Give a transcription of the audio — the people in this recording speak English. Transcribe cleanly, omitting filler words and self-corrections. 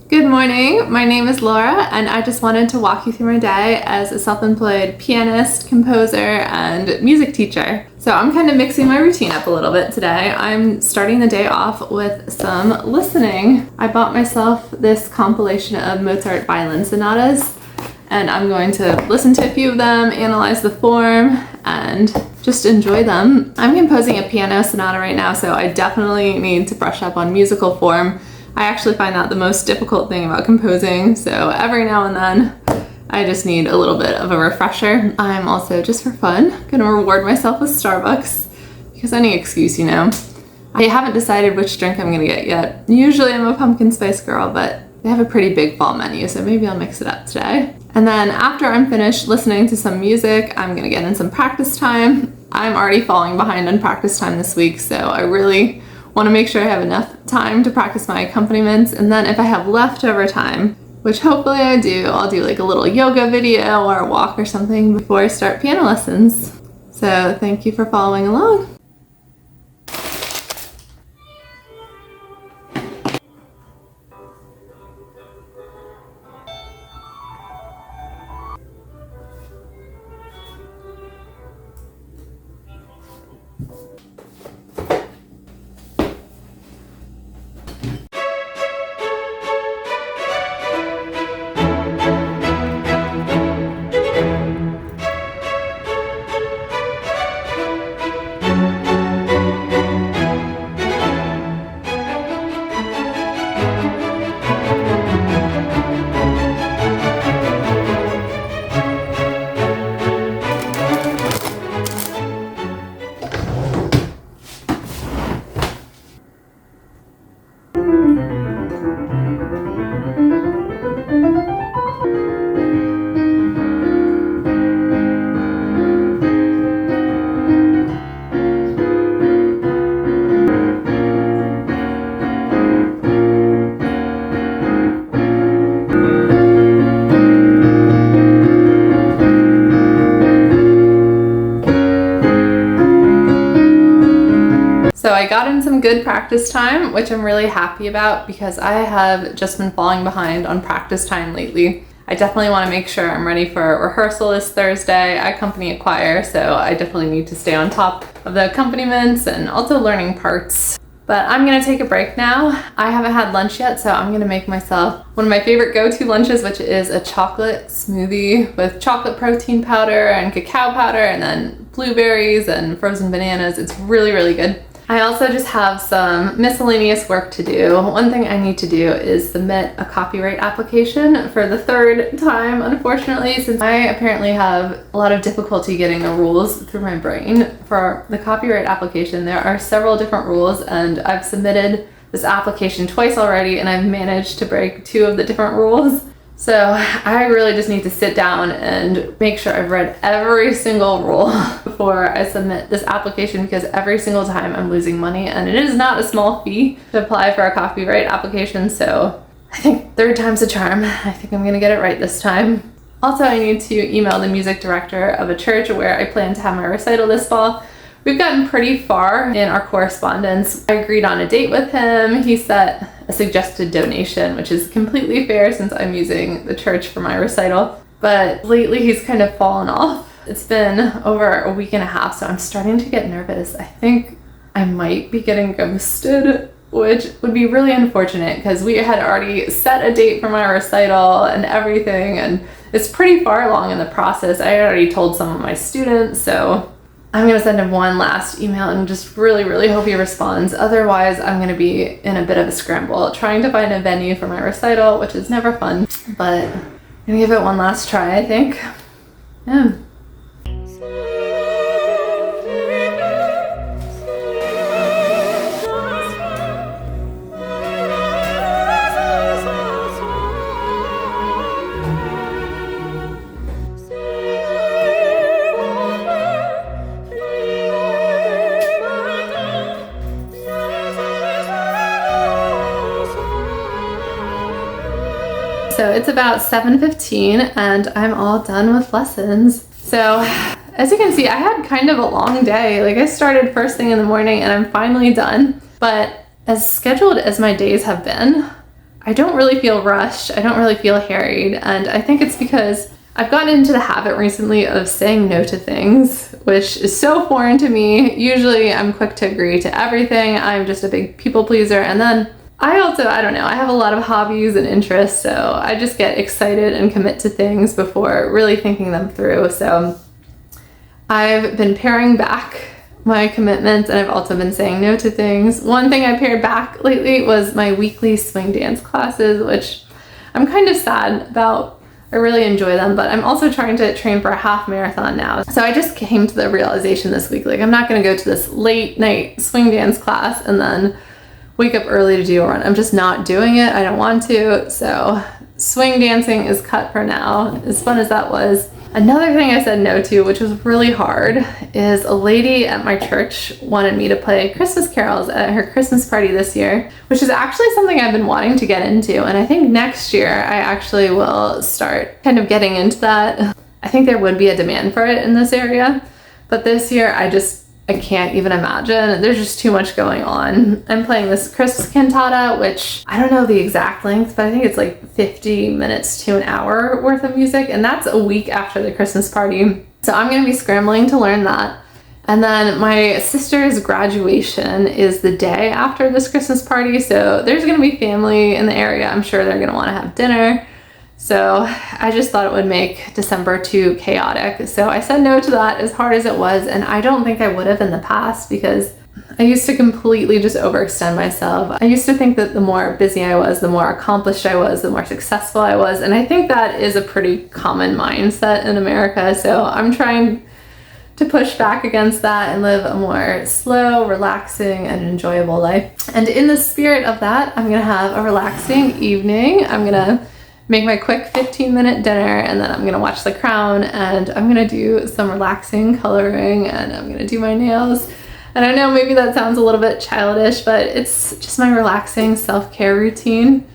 Good morning, my name is Laura and I just wanted to walk you through my day as a self-employed pianist, composer, and music teacher. So I'm kind of mixing my routine up a little bit today. I'm starting the day off with some listening. I bought myself this compilation of Mozart violin sonatas and I'm going to listen to a few of them, analyze the form, and just enjoy them. I'm composing a piano sonata right now, so I definitely need to brush up on musical form. I actually find that the most difficult thing about composing, so every now and then I just need a little bit of a refresher. I'm also, just for fun, gonna reward myself with Starbucks, because any excuse, you know. I haven't decided which drink I'm gonna get yet. Usually I'm a pumpkin spice girl, but they have a pretty big fall menu, so maybe I'll mix it up today. And then after I'm finished listening to some music, I'm gonna get in some practice time. I'm already falling behind on practice time this week, so I really want to make sure I have enough time to practice my accompaniments, and then if I have leftover time, which hopefully I do, I'll do like a little yoga video or a walk or something before I start piano lessons. So thank you for following along. So I got in some good practice time, which I'm really happy about because I have just been falling behind on practice time lately. I definitely want to make sure I'm ready for rehearsal this Thursday. I accompany a choir, so I definitely need to stay on top of the accompaniments and also learning parts. But I'm gonna take a break now. I haven't had lunch yet, so I'm gonna make myself one of my favorite go-to lunches, which is a chocolate smoothie with chocolate protein powder and cacao powder and then blueberries and frozen bananas. It's really, really good. I also just have some miscellaneous work to do. One thing I need to do is submit a copyright application for the third time, unfortunately, since I apparently have a lot of difficulty getting the rules through my brain. For the copyright application, there are several different rules, and I've submitted this application twice already, and I've managed to break 2 of the different rules. So I really just need to sit down and make sure I've read every single rule before I submit this application, because every single time I'm losing money, and it is not a small fee to apply for a copyright application. So I think third time's a charm. I think I'm gonna get it right this time. Also, I need to email the music director of a church where I plan to have my recital this fall. We've gotten pretty far in our correspondence. I agreed on a date with him. He set a suggested donation, which is completely fair since I'm using the church for my recital. But lately he's kind of fallen off. It's been over a week and a half, so I'm starting to get nervous. I think I might be getting ghosted, which would be really unfortunate because we had already set a date for my recital and everything, and it's pretty far along in the process. I already told some of my students, so I'm gonna send him one last email and just really, really hope he responds. Otherwise, I'm gonna be in a bit of a scramble trying to find a venue for my recital, which is never fun, but I'm gonna give it one last try, I think. Yeah. So it's about 7:15 and I'm all done with lessons. So as you can see, I had kind of a long day. Like I started first thing in the morning and I'm finally done. But as scheduled as my days have been, I don't really feel rushed. I don't really feel harried. And I think it's because I've gotten into the habit recently of saying no to things, which is so foreign to me. Usually I'm quick to agree to everything. I'm just a big people pleaser. And then I don't know, I have a lot of hobbies and interests, so I just get excited and commit to things before really thinking them through. So I've been paring back my commitments, and I've also been saying no to things. One thing I pared back lately was my weekly swing dance classes, which I'm kind of sad about. I really enjoy them, but I'm also trying to train for a half marathon now. So I just came to the realization this week, like I'm not gonna go to this late night swing dance class and then wake up early to do a run. I'm just not doing it. I don't want to. So swing dancing is cut for now, as fun as that was. Another thing I said no to, which was really hard, is a lady at my church wanted me to play Christmas carols at her Christmas party this year, which is actually something I've been wanting to get into. And I think next year I actually will start kind of getting into that. I think there would be a demand for it in this area, but this year I can't even imagine. There's just too much going on. I'm playing this Christmas cantata, which I don't know the exact length, but I think it's like 50 minutes to an hour worth of music, and that's a week after the Christmas party. So I'm gonna be scrambling to learn that. And then my sister's graduation is the day after this Christmas party, so there's gonna be family in the area. I'm sure they're gonna wanna have dinner. So I just thought it would make December too chaotic. So I said no to that, as hard as it was, and I don't think I would have in the past because I used to completely just overextend myself. I used to think that the more busy I was, the more accomplished I was, the more successful I was, and I think that is a pretty common mindset in America. So I'm trying to push back against that and live a more slow, relaxing, and enjoyable life. And in the spirit of that, I'm gonna have a relaxing evening. I'm gonna make my quick 15-minute dinner, and then I'm gonna watch The Crown, and I'm gonna do some relaxing coloring, and I'm gonna do my nails. And I know maybe that sounds a little bit childish, but it's just my relaxing self-care routine.